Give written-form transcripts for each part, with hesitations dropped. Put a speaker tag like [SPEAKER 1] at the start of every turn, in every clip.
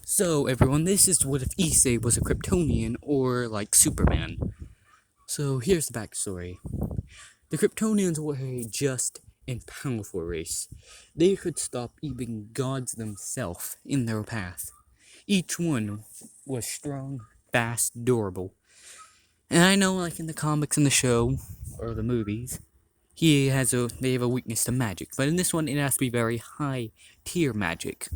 [SPEAKER 1] So, everyone, this is what if Issei was a Kryptonian or like Superman. So, here's the backstory. The Kryptonians were a just and powerful race. They could stop even gods themselves in their path. Each one was strong, fast, durable. And I know, like in the comics and the show, or the movies, they have a weakness to magic. But in this one, it has to be very high tier magic.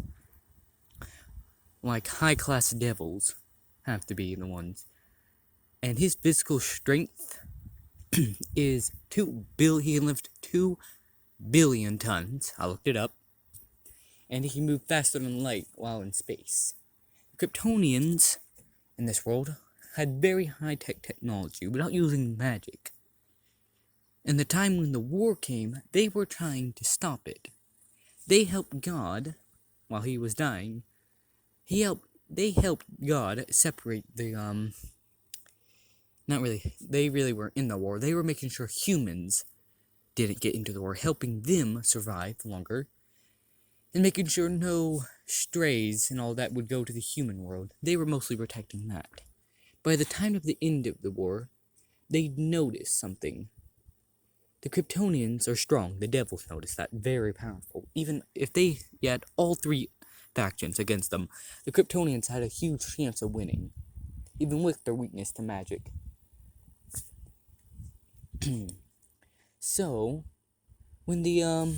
[SPEAKER 1] Like high class devils have to be the ones. And his physical strength is he can lift 2 billion tons. I looked it up. And he can move faster than light while in space. The Kryptonians in this world had very high-tech technology without using magic. And the time when the war came, they were trying to stop it. They helped God while he was dying. They helped God separate the not really. They really were in the war. They were making sure humans didn't get into the war, helping them survive longer, and making sure no strays and all that would go to the human world. They were mostly protecting that. By the time of the end of the war, they noticed something. The Kryptonians are strong. The Devils noticed that. Very powerful. Even if they had all three factions against them, the Kryptonians had a huge chance of winning, even with their weakness to magic. So, when the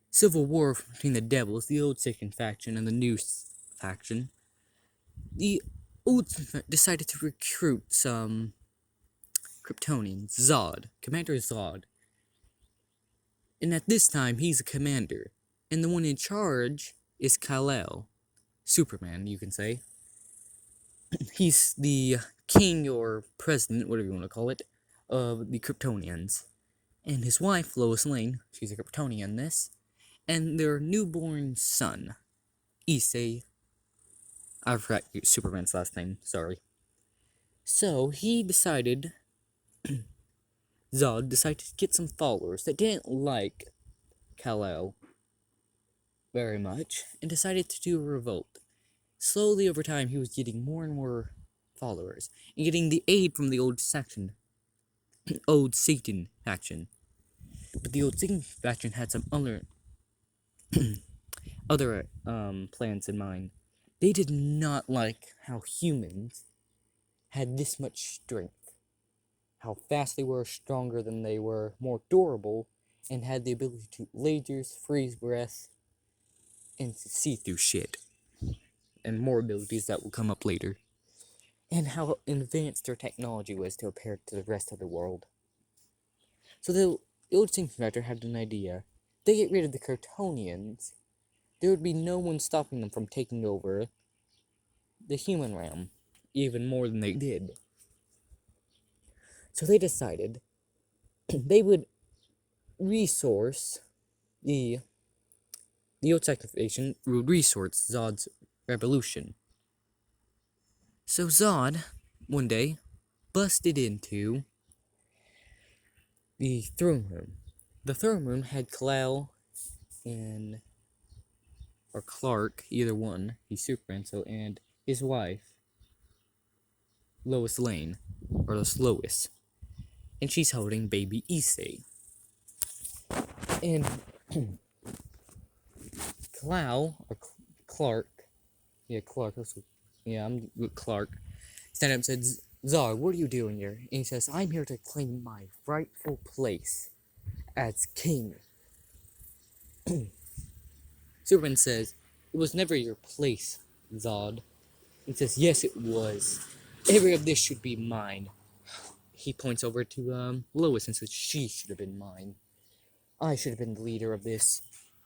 [SPEAKER 1] civil war between the Devils, the old second faction, and the new faction, the old decided to recruit some Kryptonians. Commander Zod. And at this time, he's a commander. And the one in charge is Kal-El. Superman, you can say. He's the king or president, whatever you want to call it, of the Kryptonians. And his wife, Lois Lane, she's a Kryptonian, this. And their newborn son, issei. I forgot Superman's last name, sorry. So, Zod decided to get some followers that didn't like Kal-El very much, and decided to do a revolt. Slowly over time, he was getting more and more followers, and getting the aid from the old Satan faction. But the old Satan faction had some other plans in mind. They did not like how humans had this much strength. How fast they were, stronger than they were, more durable, and had the ability to lasers, freeze breath, and see through shit. And more abilities that will come up later. And how advanced their technology was compared to the rest of the world. So the old Satan Factor had an idea. They get rid of the Kryptonians, there would be no one stopping them from taking over the human realm, even more than they did. So they decided they would resource the old sacrification would resource Zod's revolution. So Zod, one day, busted into the throne room. The throne room had Kal-El or Clark, either one, he's Superman, and his wife, Lois Lane, or Lois. And she's holding baby issei. And Clark, I'm with Clark, stand up and said, Zod, what are you doing here? And he says, I'm here to claim my rightful place as king. Superman says, it was never your place, Zod. He says, yes, it was. Every of this should be mine. He points over to Lois and says, she should have been mine. I should have been the leader of the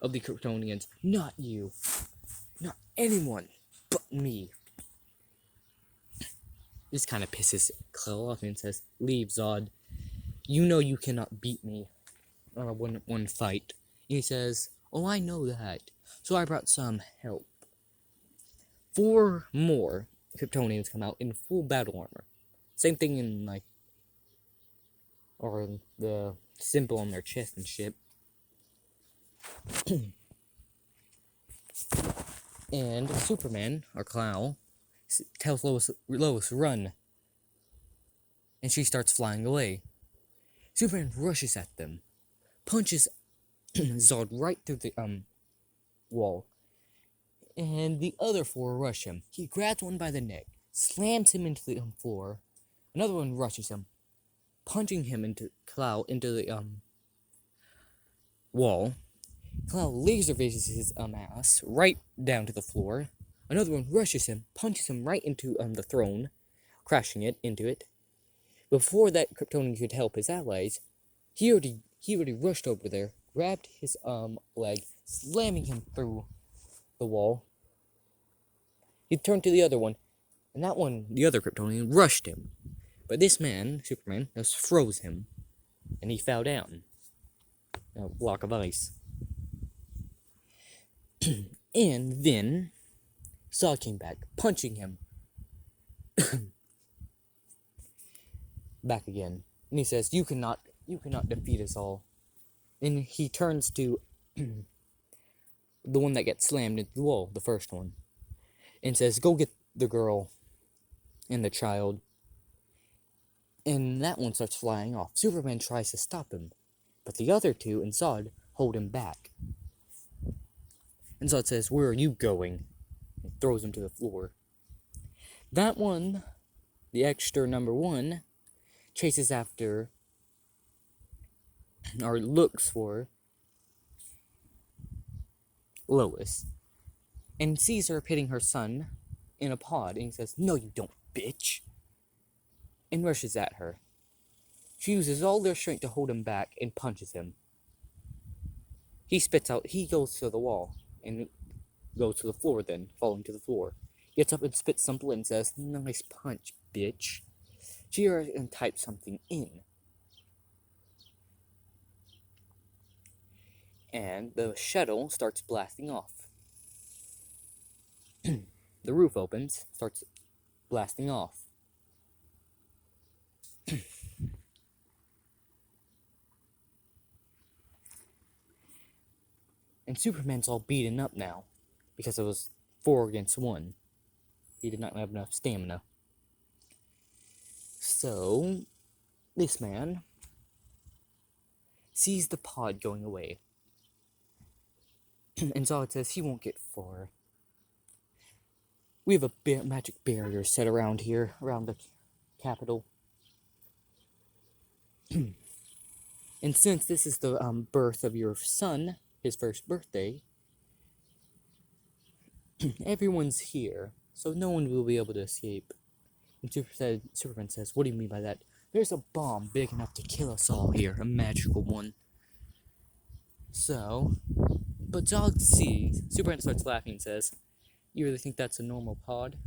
[SPEAKER 1] Kryptonians, not you. Not anyone but me. This kind of pisses Kal off and says, leave, Zod. You know you cannot beat me on a one fight. And he says, oh, I know that. So I brought some help. 4 more Kryptonians come out in full battle armor. Same thing in, or the symbol on their chest and shit. And Superman, or Clow, tells Lois, run. And she starts flying away. Superman rushes at them, punches Zod right through the wall. And the other four rush him. He grabs one by the neck, slams him into the floor. Another one rushes him, punching him into Clow into the wall. Clow laser vises his ass right down to the floor. Another one rushes him, punches him right into the throne, crashing it into it. Before that Kryptonian could help his allies, he already rushed over there, grabbed his leg, slamming him through the wall. He turned to the other one, and that one, the other Kryptonian, rushed him. But this man, Superman, just froze him, and he fell down. A block of ice. And then Zod came back, punching him back again. And he says, You cannot defeat us all. And he turns to the one that gets slammed into the wall, the first one, and says, Go get the girl and the child. And that one starts flying off. Superman tries to stop him, but the other two and Zod hold him back. And Zod says, Where are you going? And throws him to the floor. That one, the extra number one, chases after, or looks for, Lois, and sees her pitting her son in a pod, and he says, No you don't, bitch, and rushes at her. She uses all their strength to hold him back and punches him. He goes to the wall, and goes to the floor then, falling to the floor. Gets up and spits some blood and says, Nice punch, bitch. She and types something in. And the shuttle starts blasting off. The roof opens, starts blasting off. And Superman's all beaten up now, because it was 4 against 1. He did not have enough stamina. So, this man sees the pod going away. And Zod says he won't get far. We have a magic barrier set around here, around the capital. And since this is the birth of your son, his first birthday, everyone's here, so no one will be able to escape. And Superman says, What do you mean by that? There's a bomb big enough to kill us all here, a magical one. So, but Zod sees, Superman starts laughing and says, You really think that's a normal pod?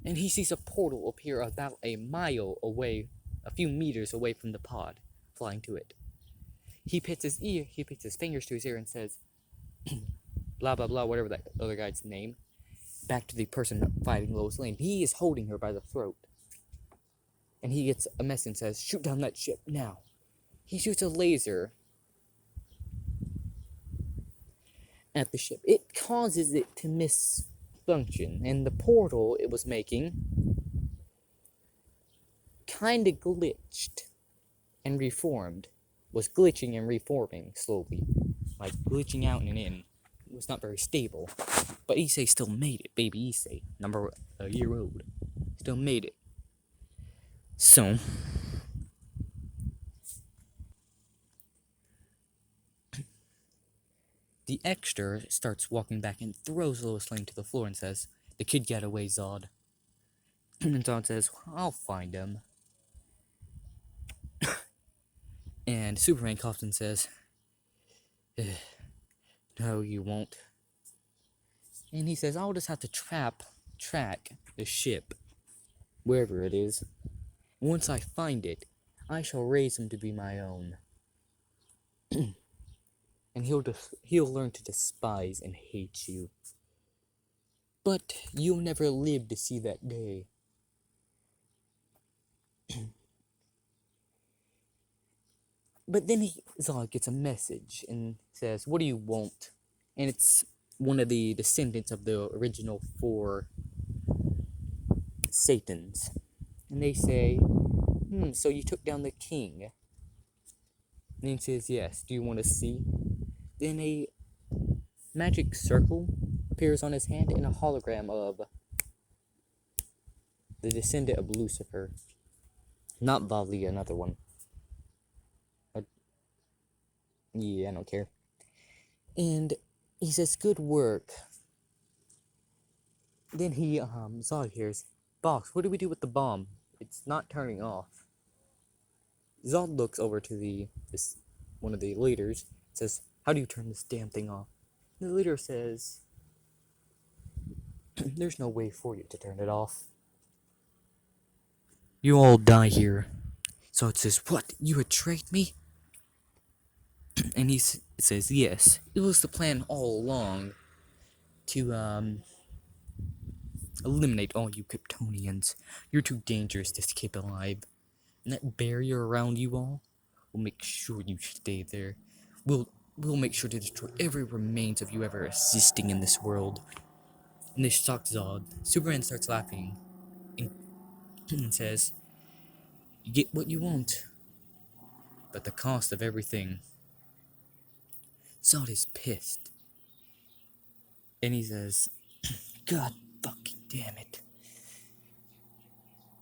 [SPEAKER 1] And he sees a portal appear about a mile away, a few meters away from the pod, flying to it. He puts his fingers to his ear and says, blah blah blah, whatever that other guy's name, back to the person fighting Lois Lane. He is holding her by the throat. And he gets a message and says, Shoot down that ship now. He shoots a laser at the ship. It causes it to misfunction, and the portal it was making kinda glitched and reformed. Was glitching and reforming slowly, like glitching out and in. It was not very stable, but Issei still made it, baby Issei, a year old, still made it. So, the extra starts walking back and throws Lois Lane to the floor and says, The kid got away, Zod. And Zod says, I'll find him. And Superman coughs and says, No, you won't. And he says, I'll just have to track the ship, wherever it is. Once I find it, I shall raise him to be my own. And he'll learn to despise and hate you. But you'll never live to see that day. But then Zod gets a message and says, What do you want? And it's one of the descendants of the original 4 Satans. And they say, so you took down the king? And he says, yes. Do you want to see? Then a magic circle appears on his hand and a hologram of the descendant of Lucifer. Not Vali, another one. Yeah, I don't care. And he says, good work. Then Zod hears, boss, what do we do with the bomb? It's not turning off. Zod looks over to one of the leaders, says, how do you turn this damn thing off? And the leader says, there's no way for you to turn it off. You all die here. Zod says, what? You betrayed me? And he says, yes, it was the plan all along to, eliminate all you Kryptonians. You're too dangerous to keep alive. And that barrier around you all will make sure you stay there. We'll make sure to destroy every remains of you ever existing in this world. And this shocks Zod. Superman starts laughing and says, you get what you want, but the cost of everything. Zod is pissed. And he says, God fucking damn it.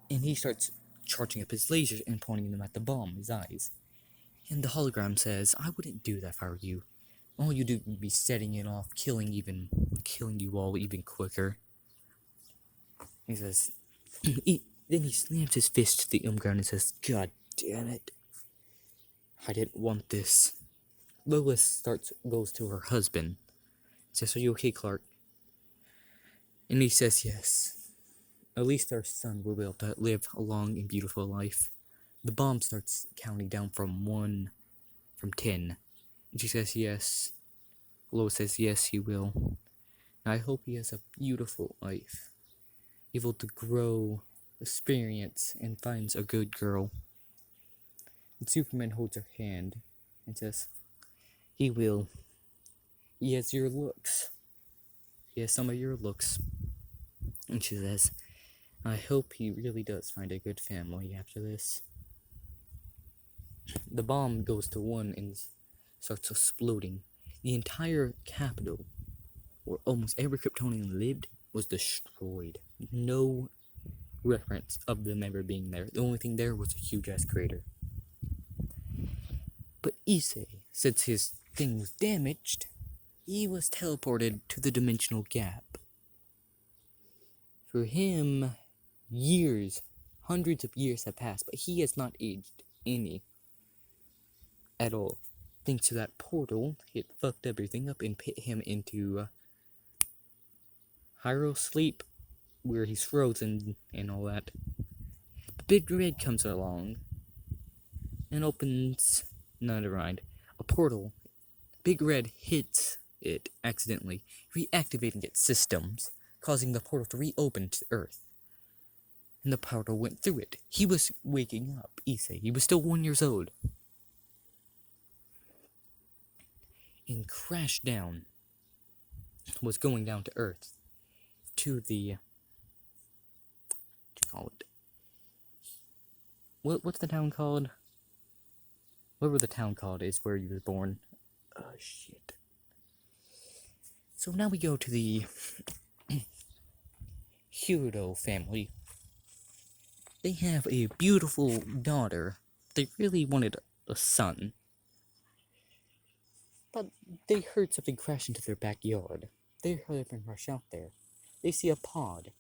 [SPEAKER 1] And he starts charging up his lasers and pointing them at the bomb, his eyes. And the hologram says, I wouldn't do that if I were you. All you do would be setting it off, killing you all even quicker. He says, then he slams his fist to the ground and says, God damn it. I didn't want this. Lois goes to her husband. Says, are you okay, Clark? And he says, yes. At least our son will be able to live a long and beautiful life. The bomb starts counting down from 10. And she says, yes. Lois says, yes, he will. And I hope he has a beautiful life. Able to grow, experience, and finds a good girl. And Superman holds her hand and says, he will. He has your looks. He has some of your looks. And she says, I hope he really does find a good family after this. The bomb goes to 1 and starts exploding. The entire capital, where almost every Kryptonian lived, was destroyed. No reference of them ever being there. The only thing there was a huge-ass crater. But Issei, since his thing was damaged, he was teleported to the dimensional gap. For him, hundreds of years have passed, but he has not aged any at all. Thanks to that portal, it fucked everything up and put him into Hyro sleep, where he's frozen and all that. But Big Red comes along and opens a portal. Big Red hits it accidentally, reactivating its systems, causing the portal to reopen to Earth. And the portal went through it. He was waking up, Issei. He was still 1 year old. And crashed down. Was going down to Earth. To the... What do you call it? What's the town called? Whatever the town called is where he was born. Oh, shit. So now we go to the Hiro family. They have a beautiful daughter. They really wanted a son. But they heard something crash into their backyard. They heard them rush out there. They see a pod.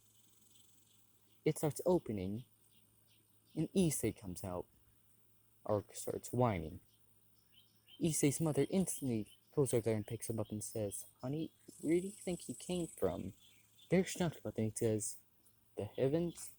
[SPEAKER 1] It starts opening, and Issei comes out, or starts whining. Issei's mother instantly goes over there and picks him up and says, honey, where do you think he came from? They're shocked about that. He says, the heavens?